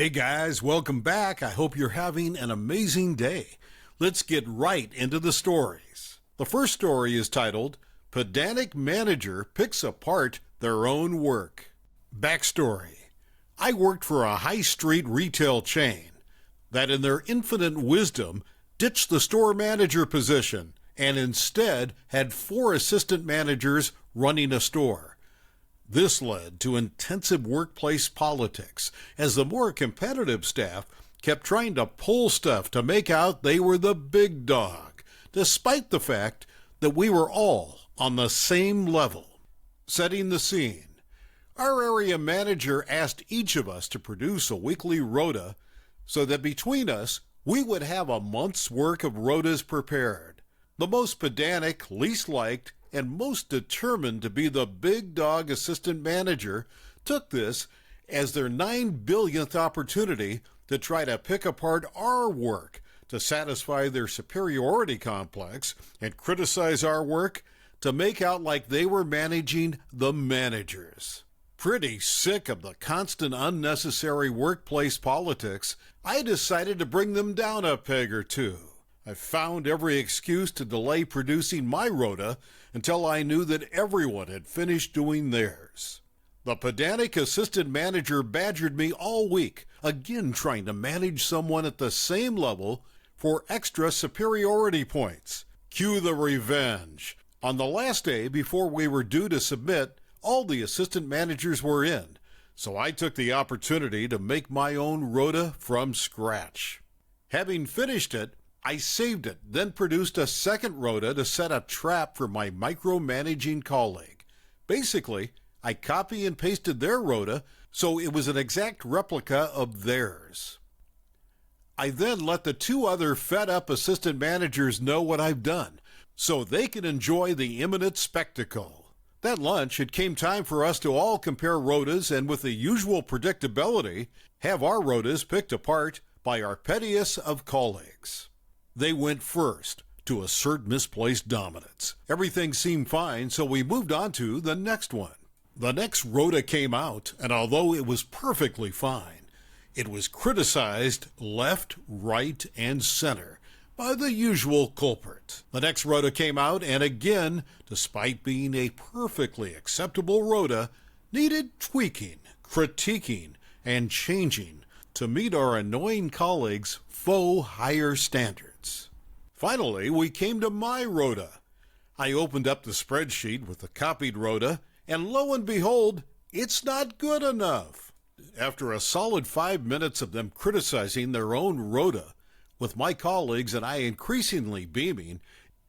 Hey guys, welcome back. I hope you're having an amazing day. Let's get right into the stories. The first story is titled, Pedantic Manager Picks Apart Their Own Work. Backstory. I worked for a high street retail chain that in their infinite wisdom ditched the store manager position and instead had 4 assistant managers running a store. This led to intensive workplace politics as the more competitive staff kept trying to pull stuff to make out they were the big dog, despite the fact that we were all on the same level. Setting the scene, our area manager asked each of us to produce a weekly rota so that between us we would have a month's work of rotas prepared. The most pedantic, least liked, and most determined to be the big dog assistant manager took this as their 9 billionth opportunity to try to pick apart our work to satisfy their superiority complex and criticize our work to make out like they were managing the managers. Pretty sick of the constant unnecessary workplace politics, I decided to bring them down a peg or two. I found every excuse to delay producing my rota until I knew that everyone had finished doing theirs. The pedantic assistant manager badgered me all week, again trying to manage someone at the same level for extra superiority points. Cue the revenge. On the last day before we were due to submit, all the assistant managers were in, so I took the opportunity to make my own rota from scratch. Having finished it, I saved it, then produced a second rota to set a trap for my micromanaging colleague. Basically, I copy and pasted their rota so it was an exact replica of theirs. I then let the 2 other fed-up assistant managers know what I've done so they can enjoy the imminent spectacle. That lunch, it came time for us to all compare rotas and with the usual predictability, have our rotas picked apart by our pettiest of colleagues. They went first to assert misplaced dominance. Everything seemed fine, so we moved on to the next one. The next rota came out, and although it was perfectly fine, it was criticized left, right, and center by the usual culprit. The next rota came out, and again, despite being a perfectly acceptable rota, needed tweaking, critiquing, and changing to meet our annoying colleagues' faux higher standards. Finally, we came to my rota. I opened up the spreadsheet with the copied rota, and lo and behold, it's not good enough. After a solid 5 minutes of them criticizing their own rota, with my colleagues and I increasingly beaming,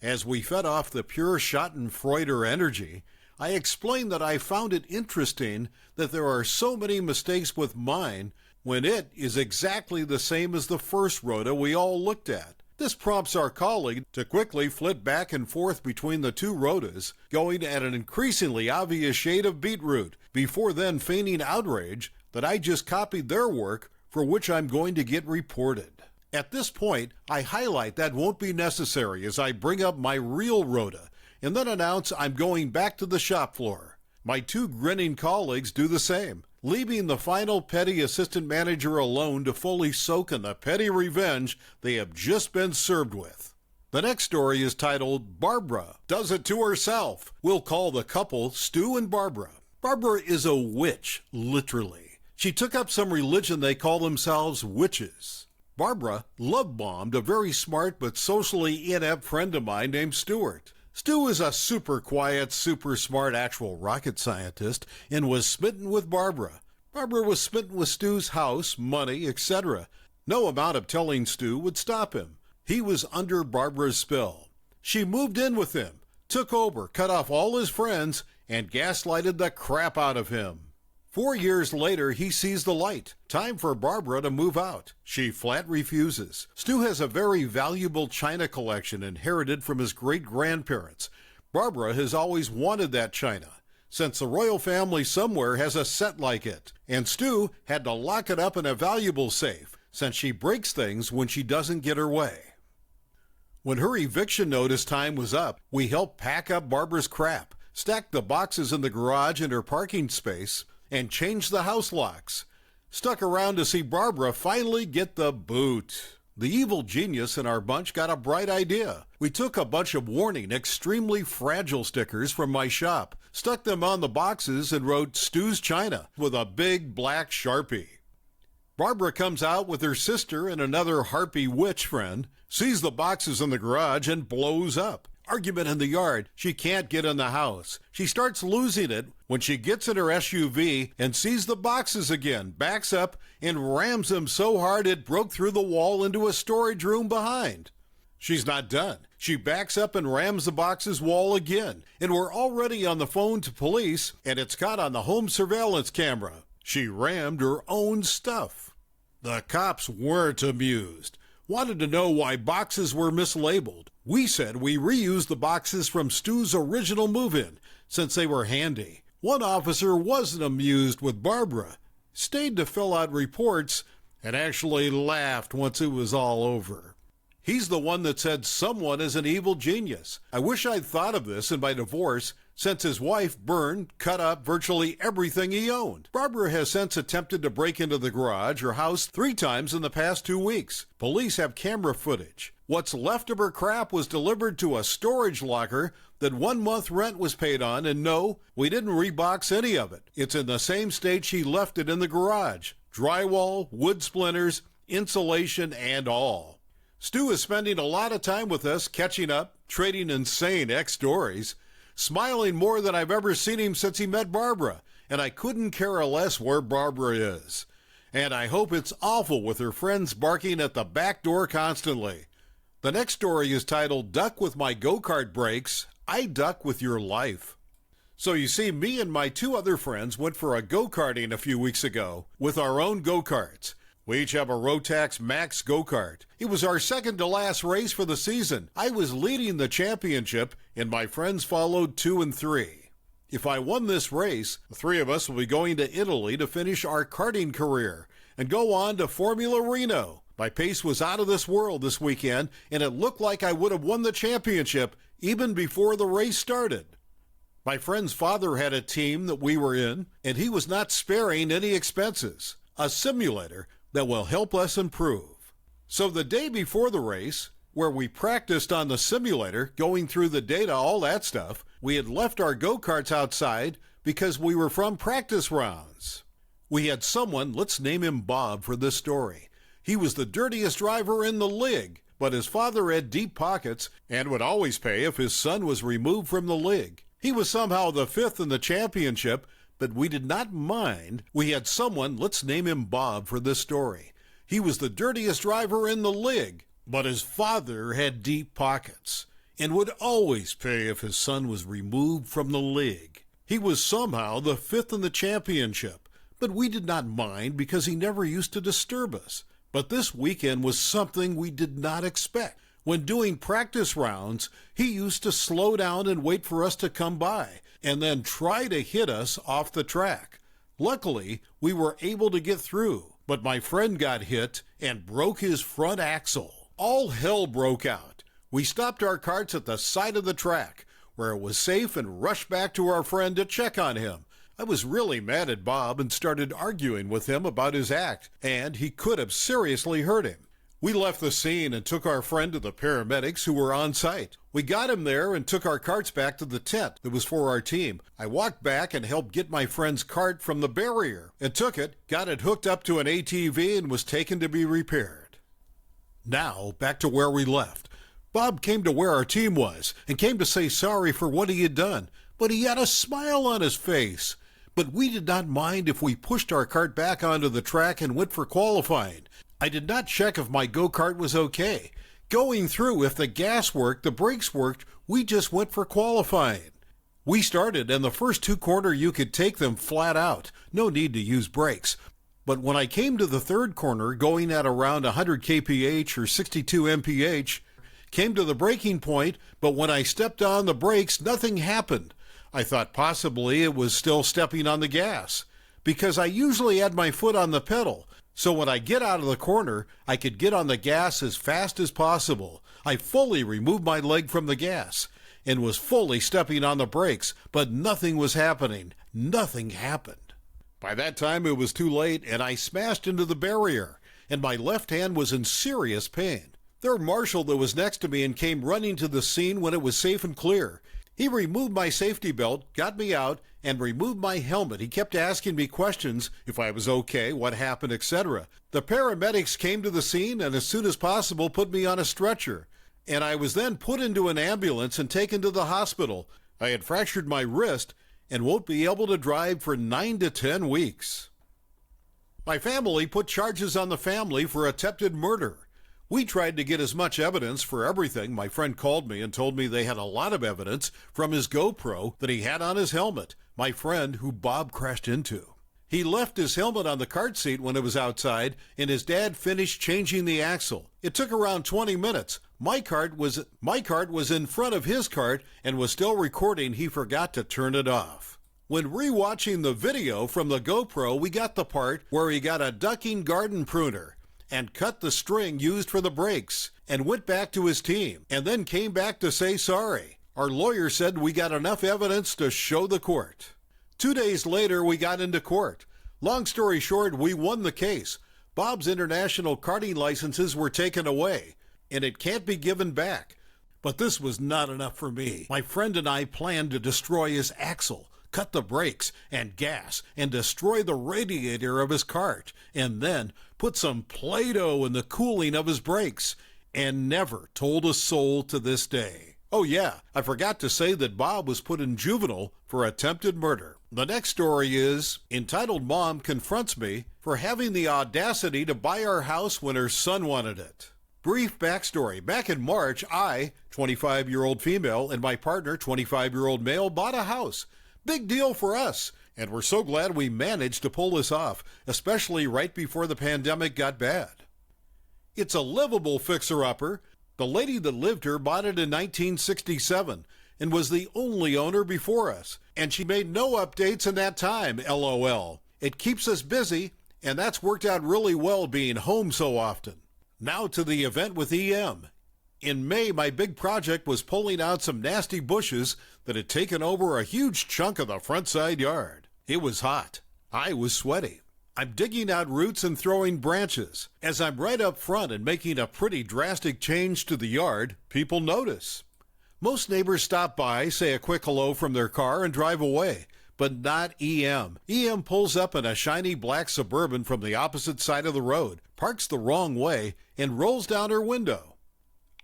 as we fed off the pure Schadenfreude energy, I explained that I found it interesting that there are so many mistakes with mine when it is exactly the same as the first rota we all looked at. This prompts our colleague to quickly flit back and forth between the 2 rotas, going at an increasingly obvious shade of beetroot, before then feigning outrage that I just copied their work, for which I'm going to get reported. At this point, I highlight that won't be necessary as I bring up my real rota, and then announce I'm going back to the shop floor. My 2 grinning colleagues do the same, leaving the final petty assistant manager alone to fully soak in the petty revenge they have just been served with. The next story is titled, Barbara Does It to Herself. We'll call the couple Stu and Barbara. Barbara is a witch, literally. She took up some religion they call themselves witches. Barbara love-bombed a very smart but socially inept friend of mine named Stuart. Stu is a super quiet, super smart actual rocket scientist and was smitten with Barbara. Barbara was smitten with Stu's house, money, etc. No amount of telling Stu would stop him. He was under Barbara's spell. She moved in with him, took over, cut off all his friends, and gaslighted the crap out of him. 4 years later, he sees the light. Time for Barbara to move out. She flat refuses. Stu has a very valuable china collection inherited from his great-grandparents. Barbara has always wanted that china, since the royal family somewhere has a set like it, and Stu had to lock it up in a valuable safe, since she breaks things when she doesn't get her way. When her eviction notice time was up, we helped pack up Barbara's crap, stacked the boxes in the garage in her parking space, and changed the house locks. Stuck around to see Barbara finally get the boot. The evil genius in our bunch got a bright idea. We took a bunch of warning, extremely fragile stickers from my shop, stuck them on the boxes, and wrote Stu's China with a big black Sharpie. Barbara comes out with her sister and another harpy witch friend, sees the boxes in the garage, and blows up. Argument in the yard. She can't get in the house. She starts losing it when she gets in her SUV and sees the boxes again, backs up, and rams them so hard it broke through the wall into a storage room behind. She's not done. She backs up and rams the box's wall again, and we're already on the phone to police, and it's caught on the home surveillance camera. She rammed her own stuff. The cops weren't amused. Wanted to know why boxes were mislabeled. We said we reused the boxes from Stu's original move-in, since they were handy. One officer wasn't amused with Barbara, stayed to fill out reports, and actually laughed once it was all over. He's the one that said someone is an evil genius. I wish I'd thought of this in my divorce, since his wife burned, cut up virtually everything he owned. Barbara has since attempted to break into the garage or house 3 times in the past 2 weeks. Police have camera footage. What's left of her crap was delivered to a storage locker that 1 month rent was paid on, and no, we didn't rebox any of it. It's in the same state she left it in the garage. Drywall, wood splinters, insulation, and all. Stu is spending a lot of time with us, catching up, trading insane ex-stories, smiling more than I've ever seen him since he met Barbara, and I couldn't care less where Barbara is. And I hope it's awful with her friends barking at the back door constantly. The next story is titled, Duck with My Go-Kart Brakes, I Duck with Your Life. So you see, me and my 2 other friends went for a go-karting a few weeks ago with our own go-karts. We each have a Rotax Max go-kart. It was our second to last race for the season. I was leading the championship, and my friends followed 2 and 3. If I won this race, the 3 of us will be going to Italy to finish our karting career and go on to Formula Reno. My pace was out of this world this weekend, and it looked like I would have won the championship even before the race started. My friend's father had a team that we were in, and he was not sparing any expenses. A simulator that will help us improve. So the day before the race, where we practiced on the simulator, going through the data, all that stuff, we had left our go-karts outside because we were from practice rounds. We had someone, let's name him Bob for this story. He was the dirtiest driver in the league, but his father had deep pockets and would always pay if his son was removed from the league. He was somehow the 5th in the championship, but we did not mind. We had someone, let's name him Bob for this story. He was the dirtiest driver in the league, but his father had deep pockets and would always pay if his son was removed from the league. He was somehow the 5th in the championship, but we did not mind because he never used to disturb us. But this weekend was something we did not expect. When doing practice rounds, he used to slow down and wait for us to come by, and then try to hit us off the track. Luckily, we were able to get through, but my friend got hit and broke his front axle. All hell broke out. We stopped our carts at the side of the track, where it was safe, and rushed back to our friend to check on him. I was really mad at Bob and started arguing with him about his act, and he could have seriously hurt him. We left the scene and took our friend to the paramedics who were on site. We got him there and took our carts back to the tent that was for our team. I walked back and helped get my friend's cart from the barrier and took it, got it hooked up to an ATV, and was taken to be repaired. Now, back to where we left. Bob came to where our team was and came to say sorry for what he had done, but he had a smile on his face. But we did not mind if we pushed our cart back onto the track and went for qualifying. I did not check if my go-kart was okay. Going through, if the gas worked, the brakes worked, we just went for qualifying. We started, and the first 2 corners you could take them flat out. No need to use brakes. But when I came to the 3rd corner, going at around 100 kph or 62 mph, came to the braking point, but when I stepped on the brakes, nothing happened. I thought possibly it was still stepping on the gas, because I usually had my foot on the pedal. So when I get out of the corner, I could get on the gas as fast as possible. I fully removed my leg from the gas and was fully stepping on the brakes, but nothing was happening. Nothing happened. By that time, it was too late, and I smashed into the barrier, and my left hand was in serious pain. Their marshal that was next to me and came running to the scene when it was safe and clear. He removed my safety belt, got me out, and removed my helmet. He kept asking me questions, if I was okay, what happened, etc. The paramedics came to the scene and as soon as possible put me on a stretcher. And I was then put into an ambulance and taken to the hospital. I had fractured my wrist and won't be able to drive for 9 to 10 weeks. My family put charges on the family for attempted murder. We tried to get as much evidence for everything. My friend called me and told me they had a lot of evidence from his GoPro that he had on his helmet, my friend who Bob crashed into. He left his helmet on the cart seat when it was outside, and his dad finished changing the axle. It took around 20 minutes. My cart was in front of his cart and was still recording. He forgot to turn it off. When rewatching the video from the GoPro, we got the part where he got a ducking garden pruner and cut the string used for the brakes, and went back to his team, and then came back to say sorry. Our lawyer said we got enough evidence to show the court. 2 days later, we got into court. Long story short, we won the case. Bob's international karting licenses were taken away, and it can't be given back. But this was not enough for me. My friend and I planned to destroy his axle, cut the brakes and gas, and destroy the radiator of his cart, and then put some Play-Doh in the cooling of his brakes, and never told a soul to this day. Oh yeah, I forgot to say that Bob was put in juvenile for attempted murder. The next story is, entitled Mom Confronts Me for Having the Audacity to Buy Our House When Her Son Wanted It. Brief backstory. Back in March, I, 25-year-old female, and my partner, 25-year-old male, bought a house. Big deal for us, and we're so glad we managed to pull this off, especially right before the pandemic got bad. It's a livable fixer-upper. The lady that lived here bought it in 1967 and was the only owner before us, and she made no updates in that time, LOL. It keeps us busy, and that's worked out really well being home so often. Now to the event with EM. In May, my big project was pulling out some nasty bushes that had taken over a huge chunk of the front side yard. It was hot. I was sweaty. I'm digging out roots and throwing branches. As I'm right up front and making a pretty drastic change to the yard, people notice. Most neighbors stop by, say a quick hello from their car, and drive away. But not EM. EM pulls up in a shiny black Suburban from the opposite side of the road, parks the wrong way, and rolls down her window.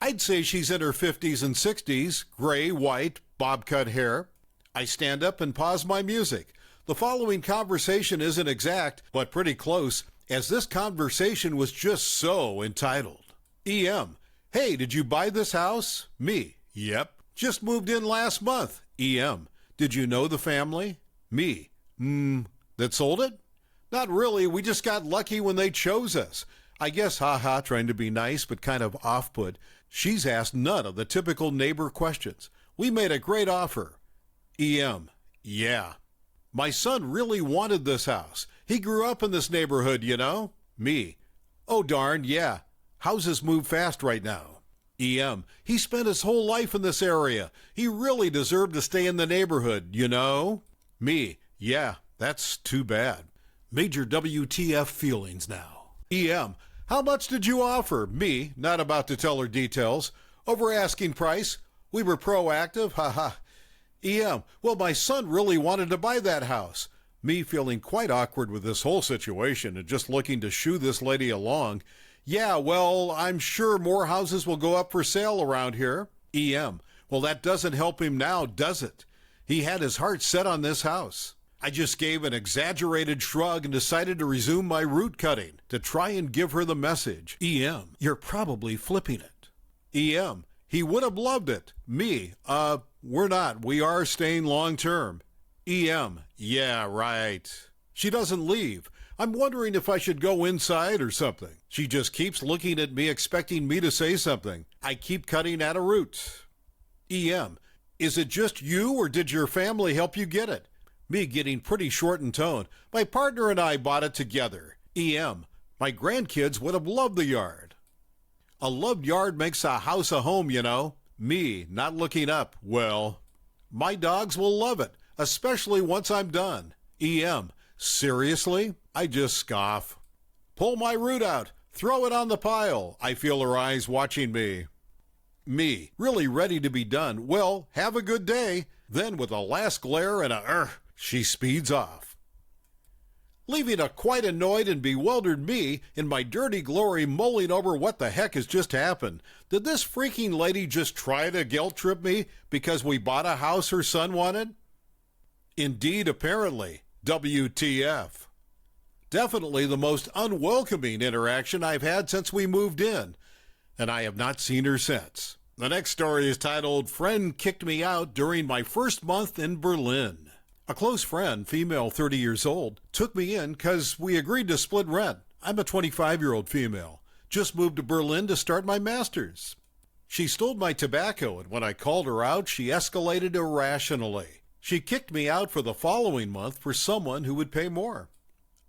I'd say she's in her 50s and 60s, gray, white, bob-cut hair. I stand up and pause my music. The following conversation isn't exact, but pretty close, as this conversation was just so entitled. EM: Hey, did you buy this house? Me: Yep. Just moved in last month. EM: Did you know the family? Me: That sold it? Not really, we just got lucky when they chose us. I guess haha, trying to be nice but kind of off-put. She's asked none of the typical neighbor questions. We made a great offer. EM: Yeah. My son really wanted this house. He grew up in this neighborhood, you know. Me: Oh darn, yeah. Houses move fast right now. EM: He spent his whole life in this area. He really deserved to stay in the neighborhood, you know. Me: Yeah, that's too bad. Major WTF feelings now. EM: How much did you offer? Me, not about to tell her details. Over asking price. We were proactive, haha. EM: Well, my son really wanted to buy that house. Me, feeling quite awkward with this whole situation and just looking to shoo this lady along. Yeah, well, I'm sure more houses will go up for sale around here. EM: Well, that doesn't help him now, does it? He had his heart set on this house. I just gave an exaggerated shrug and decided to resume my root cutting to try and give her the message. EM: You're probably flipping it. EM: He would have loved it. Me: We're not. We are staying long term. EM: Yeah, right. She doesn't leave. I'm wondering if I should go inside or something. She just keeps looking at me, expecting me to say something. I keep cutting at a root. EM: Is it just you, or did your family help you get it? Me, getting pretty short in tone. My partner and I bought it together. EM: My grandkids would have loved the yard. A loved yard makes a house a home, you know. Me, not looking up. Well, my dogs will love it, especially once I'm done. EM: Seriously? I just scoff. Pull my root out. Throw it on the pile. I feel her eyes watching me. Me, really ready to be done. Well, have a good day. Then with a last glare and she speeds off, leaving a quite annoyed and bewildered me in my dirty glory mulling over what the heck has just happened. Did this freaking lady just try to guilt trip me because we bought a house her son wanted? Indeed, apparently. WTF. Definitely the most unwelcoming interaction I've had since we moved in, and I have not seen her since. The next story is titled, Friend Kicked Me Out During My First Month in Berlin. A close friend, female 30 years old, took me in because we agreed to split rent. I'm a 25-year-old female. Just moved to Berlin to start my master's. She stole my tobacco, and when I called her out, she escalated irrationally. She kicked me out for the following month for someone who would pay more.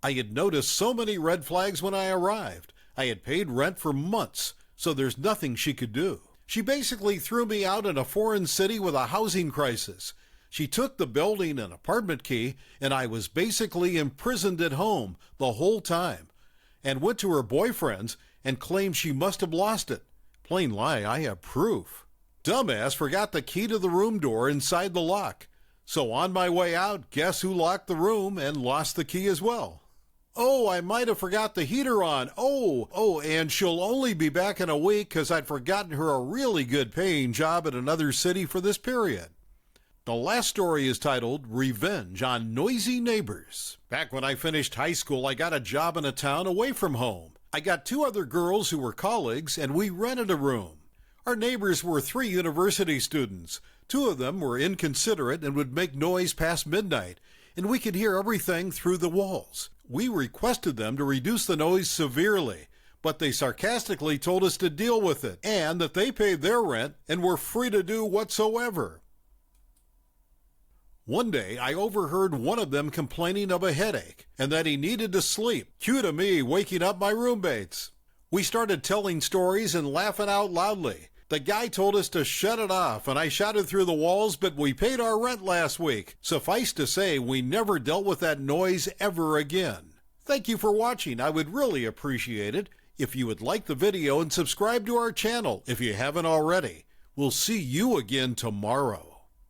I had noticed so many red flags when I arrived. I had paid rent for months, so there's nothing she could do. She basically threw me out in a foreign city with a housing crisis. She took the building and apartment key, and I was basically imprisoned at home the whole time, and went to her boyfriend's and claimed she must have lost it. Plain lie, I have proof. Dumbass forgot the key to the room door inside the lock. So on my way out, guess who locked the room and lost the key as well? Oh, I might have forgot the heater on. Oh, and she'll only be back in a week because I'd forgotten her a really good paying job at another city for this period. The last story is titled, Revenge on Noisy Neighbors. Back when I finished high school, I got a job in a town away from home. I got 2 other girls who were colleagues, and we rented a room. Our neighbors were 3 university students. 2 of them were inconsiderate and would make noise past midnight, and we could hear everything through the walls. We requested them to reduce the noise severely, but they sarcastically told us to deal with it, and that they paid their rent and were free to do whatsoever. One day, I overheard one of them complaining of a headache and that he needed to sleep. Cue to me waking up my roommates. We started telling stories and laughing out loudly. The guy told us to shut it off, and I shouted through the walls, but we paid our rent last week. Suffice to say, we never dealt with that noise ever again. Thank you for watching. I would really appreciate it if you would like the video and subscribe to our channel if you haven't already. We'll see you again tomorrow.